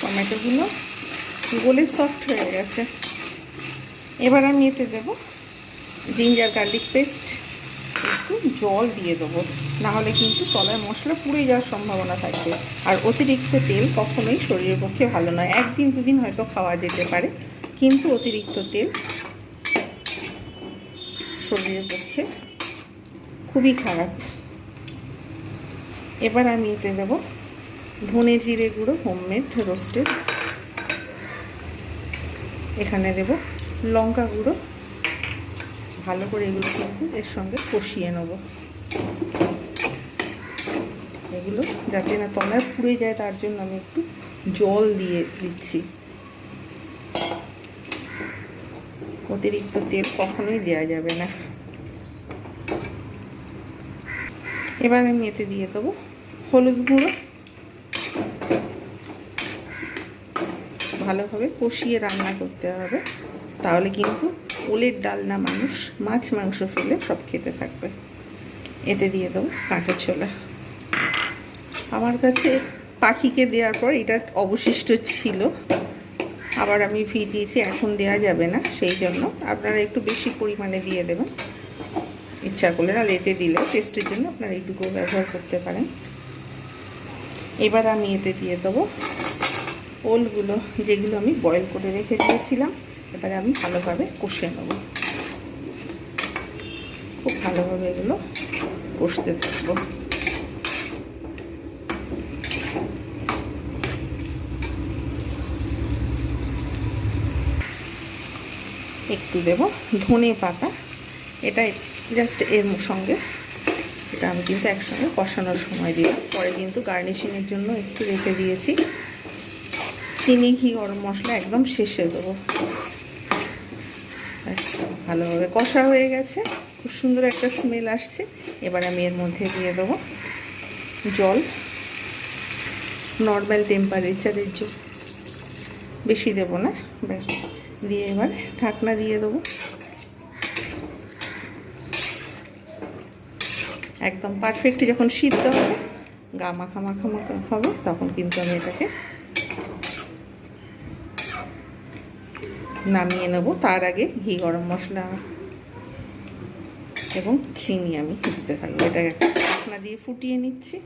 টমেটোগুলো গলে সফট হয়ে গেছে। এবার আমি এতে দেবো জিঞ্জার গার্লিক পেস্ট, একটু জল দিয়ে দেবো, নাহলে কিন্তু তলায় মশলা পুড়ে যাওয়ার সম্ভাবনা থাকবে। আর অতিরিক্ত তেল কখনোই শরীরের পক্ষে ভালো নয়। একদিন দুদিন হয়তো খাওয়া যেতে পারে, কিন্তু অতিরিক্ত তেল শরীরের পক্ষে খুবই খারাপ। এবার আমি এতে দেবো ধনে জিরে গুঁড়ো হোমমেড রোস্টেড, এখানে দেব লঙ্কা গুঁড়ো। ভালো করে এগুলো কিন্তু এর সঙ্গে কষিয়ে নেব, এগুলো যাতে না তলায় পুড়ে যায় তার জন্য আমি একটু জল দিয়ে দিচ্ছি। অতিরিক্ত তেল কখনোই দেওয়া যাবে না। এবার আমি এতে দিয়ে দেবো হলুদ গুঁড়ো। ভালোভাবে কষিয়ে রান্না করতে হবে, তাহলে কিন্তু ওলের ডালনা মানুষ মাছ মাংস ফেলে সব খেতে থাকবে। এতে দিয়ে দেবো কাঁচা ছোলা। আমার কাছে পাখিকে দেওয়ার পর এটা অবশিষ্ট ছিল, আবার আমি ভিজিয়েছি, এখন দেওয়া যাবে না, সেই জন্য আপনারা একটু বেশি পরিমাণে দিয়ে দেবেন ইচ্ছা করলে। আর এতে দিলেও টেস্টের জন্য আপনারা এইটুকু ব্যবহার করতে পারেন। এবার আমি এতে দিয়ে দেবো ওলগুলো, যেগুলো আমি বয়েল করে রেখে দিয়েছিলাম। এবারে আমি ভালোভাবে কষে নেব, খুব ভালোভাবে এগুলো কষতে থাকবো। একটু দেব ধনে পাতা, এটা জাস্ট এর সঙ্গে, এটা আমি কিন্তু একসঙ্গে কষানোর সময় দিলাম, পরে কিন্তু গার্নিশিংয়ের জন্য একটু রেখে দিয়েছি। চিনি ঘি গরম মশলা একদম শেষে দেবো। ভালোভাবে কষা হয়ে গেছে, খুব সুন্দর একটা স্মেল আসছে। এবার আমি এর মধ্যে দিয়ে দেবো জল, নর্মাল টেম্পারেচারের জল, বেশি দেব না, ব্যাস। দিয়ে এবার ঢাকনা দিয়ে দেবো। একদম পারফেক্ট যখন সিদ্ধ হবে, গা মাখা মাখা মাখা হবে, তখন কিন্তু আমি এটাকে নামিয়ে নেব। তার আগে ঘি গরম মশলা এবং চিনি আমি দিতে থাকবো। এটাকে ঢাকনা দিয়ে ফুটিয়ে নিচ্ছি।